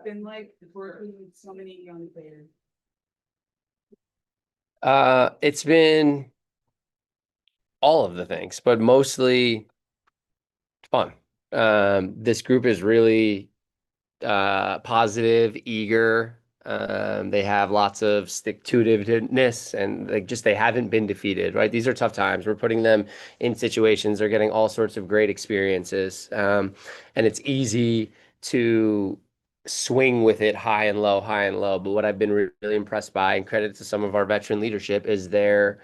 been like working with so many young players? It's been all of the things, but mostly fun. This group is really positive, eager. They have lots of stick-to-itiveness and they haven't been defeated, right? These are tough times. We're putting them in situations. They're getting all sorts of great experiences. And it's easy to swing with it high and low, high and low. But what I've been really impressed by, and credit to some of our veteran leadership, is their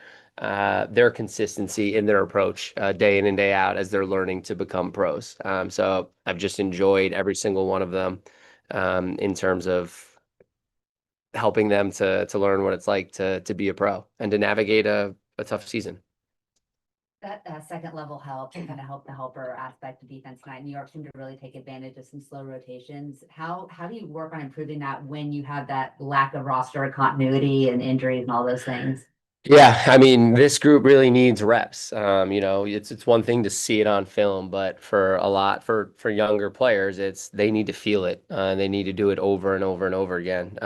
consistency in their approach day in and day out as they're learning to become pros. So I've just enjoyed every single one of them in terms of helping them to learn what it's like to be a pro and to navigate a tough season. That second level help to kind of help the helper aspect of defense tonight. New York seemed to really take advantage of some slow rotations. How do you work on improving that when you have that lack of roster continuity and injuries and all those things? Yeah, I mean, this group really needs reps. It's one thing to see it on film, but for younger players, it's they need to feel it. They need to do it over and over and over again.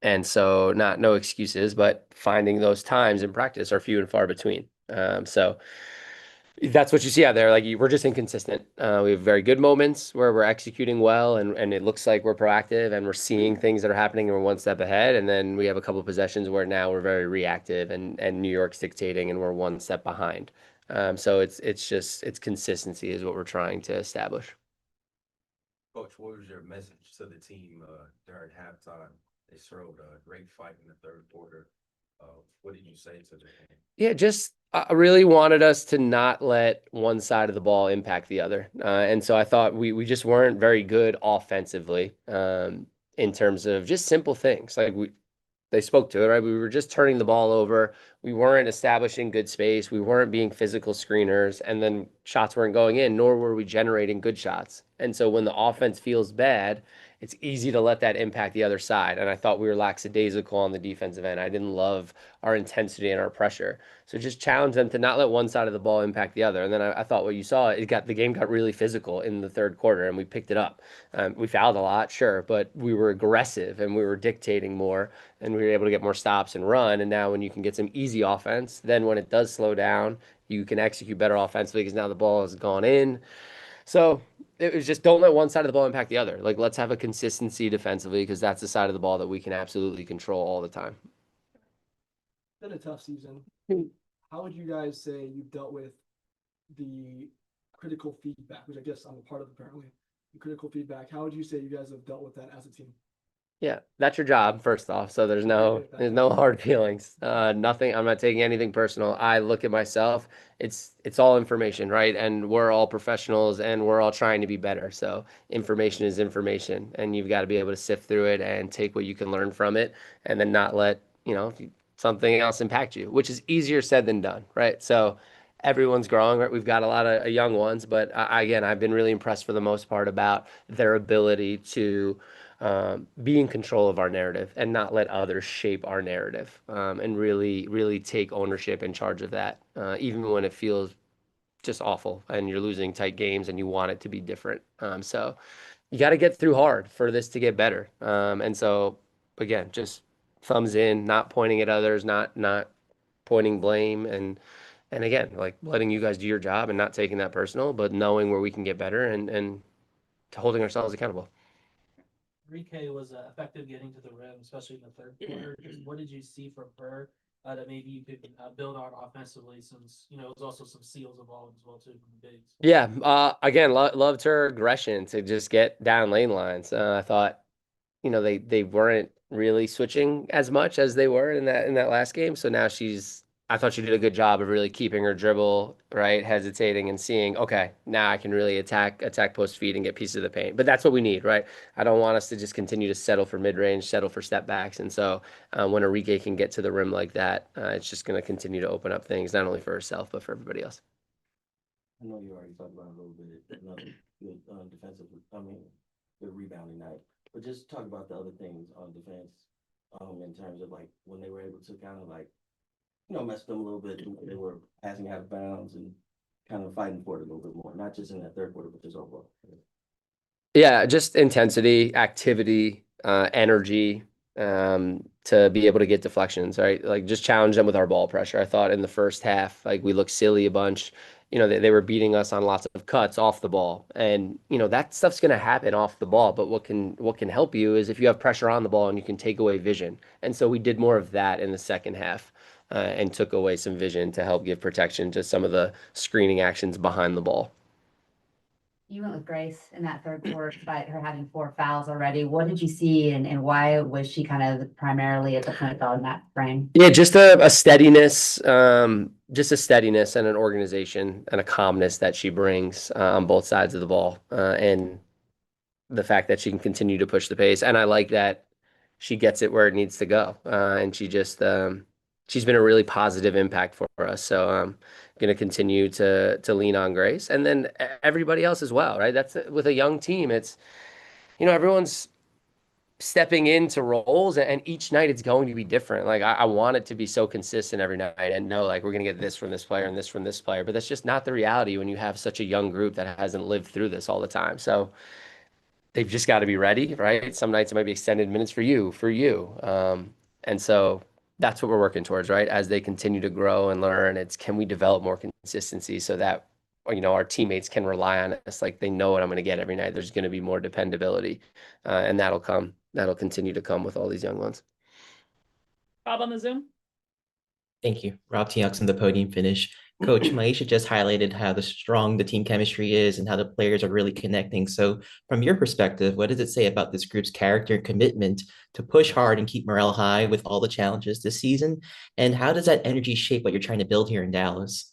And so, not no excuses, but finding those times in practice are few and far between. So that's what you see out there. We're just inconsistent. We have very good moments where we're executing well and it looks like we're proactive and we're seeing things that are happening and we're one step ahead. And then we have a couple of possessions where now we're very reactive and New York's dictating and we're one step behind. So it's consistency is what we're trying to establish. Coach, what was your message to the team during halftime? They showed a great fight in the third quarter. What did you say to the team? Yeah, just I really wanted us to not let one side of the ball impact the other. And so I thought we just weren't very good offensively in terms of just simple things. They spoke to it, right? We were just turning the ball over. We weren't establishing good space. We weren't being physical screeners, and then shots weren't going in, nor were we generating good shots. And so when the offense feels bad, it's easy to let that impact the other side. And I thought we were lackadaisical on the defensive end. I didn't love our intensity and our pressure. So just challenge them to not let one side of the ball impact the other. And then I thought what you saw, the game got really physical in the third quarter, and we picked it up. We fouled a lot, sure, but we were aggressive and we were dictating more and we were able to get more stops and run. And now when you can get some easy offense, then when it does slow down, you can execute better offensively because now the ball has gone in. So it was just don't let one side of the ball impact the other. Like let's have a consistency defensively because that's the side of the ball that we can absolutely control all the time. Been a tough season. How would you guys say you've dealt with the critical feedback, which I guess I'm a part of apparently? The critical feedback. How would you say you guys have dealt with that as a team? Yeah, that's your job, first off. So there's no hard feelings. Nothing. I'm not taking anything personal. I look at myself. It's all information, right? And we're all professionals and we're all trying to be better. So information is information, and you've got to be able to sift through it and take what you can learn from it, and then not let, something else impact you, which is easier said than done, right? So everyone's growing, right? We've got a lot of young ones, but again, I've been really impressed for the most part about their ability to be in control of our narrative and not let others shape our narrative and really, really take ownership and charge of that, even when it feels just awful and you're losing tight games and you want it to be different. So you got to get through hard for this to get better. And so, again, just thumbs in, not pointing at others, not pointing blame, and again, like letting you guys do your job and not taking that personal, but knowing where we can get better and holding ourselves accountable. Rike was effective getting to the rim, especially in the third quarter. Just what did you see from her that maybe you could build on offensively, since it was also some seals involved as well too from the bigs. Yeah, again, loved her aggression to just get down lane lines. I thought, they weren't really switching as much as they were in that last game. So now I thought she did a good job of really keeping her dribble, right, hesitating and seeing, okay, now I can really attack post feed and get pieces of the paint. But that's what we need, right? I don't want us to just continue to settle for mid range, settle for step backs. And so when Enrique can get to the rim like that, it's just going to continue to open up things not only for herself but for everybody else. I know you already talked about it a little bit, another good defensive, good rebounding night. But just talk about the other things on defense, in terms of like when they were able to kind of like, mess them a little bit. They were passing out of bounds and kind of fighting for it a little bit more, not just in that third quarter, but just overall. Yeah, just intensity, activity, energy, to be able to get deflections, right? Like just challenge them with our ball pressure. I thought in the first half, like we looked silly a bunch. You know, they were beating us on lots of cuts off the ball. And, you know, that stuff's gonna happen off the ball. But what can help you is if you have pressure on the ball and you can take away vision. And so we did more of that in the second half, and took away some vision to help give protection to some of the screening actions behind the ball. You went with Grace in that third quarter despite her having 4 fouls already. What did you see and why was she kind of primarily at the point guard in that frame? Yeah, just a steadiness, and an organization and a calmness that she brings, on both sides of the ball, and the fact that she can continue to push the pace. And I like that she gets it where it needs to go, and she's been a really positive impact for us. So I'm going to continue to lean on Grace, and then everybody else as well, right? That's with a young team. It's everyone's stepping into roles, and each night it's going to be different. Like I want it to be so consistent every night and know like we're going to get this from this player and this from this player, but that's just not the reality when you have such a young group that hasn't lived through this all the time. So they've just got to be ready, right? Some nights it might be extended minutes for you. And so that's what we're working towards, right? As they continue to grow and learn, it's can we develop more consistency so that our teammates can rely on us, like they know what I'm going to get every night. There's going to be more dependability, and that'll continue to come with all these young ones. Bob on the Zoom? Thank you. Rob Tiux in the podium finish. Coach Maisha just highlighted how strong the team chemistry is and how the players are really connecting. So from your perspective, what does it say about this group's character and commitment to push hard and keep morale high with all the challenges this season? And how does that energy shape what you're trying to build here in Dallas?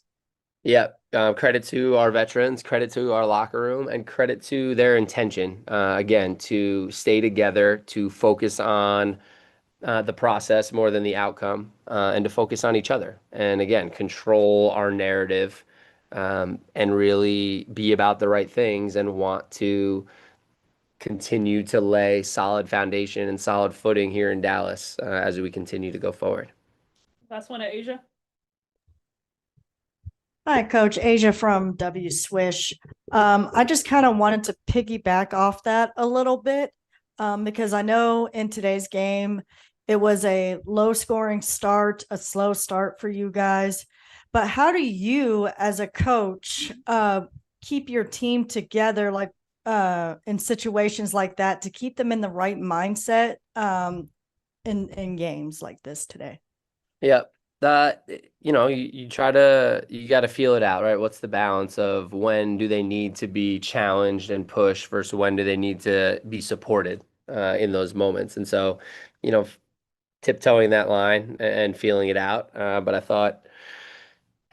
Yeah, credit to our veterans, credit to our locker room, and credit to their intention, again, to stay together, to focus on the process more than the outcome, and to focus on each other. And again, control our narrative, and really be about the right things and want to continue to lay solid foundation and solid footing here in Dallas, as we continue to go forward. Last one at Asia? Hi, Coach. Asia from W Swish. I just kind of wanted to piggyback off that a little bit, because I know in today's game, it was a low scoring start, a slow start for you guys. But how do you, as a coach, keep your team together, like in situations like that, to keep them in the right mindset in games like this today? Yeah. You got to feel it out, right? What's the balance of when do they need to be challenged and pushed versus when do they need to be supported, in those moments? And so, tiptoeing that line and feeling it out. But I thought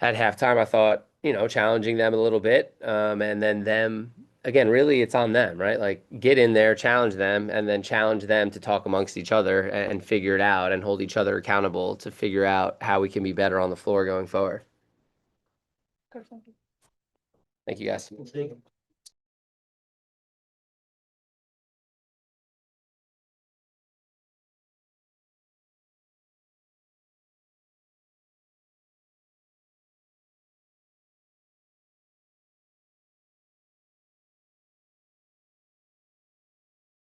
at halftime, challenging them a little bit, and then them again, really it's on them, right? Like get in there, challenge them, and then challenge them to talk amongst each other and figure it out and hold each other accountable to figure out how we can be better on the floor going forward. Thank you, guys.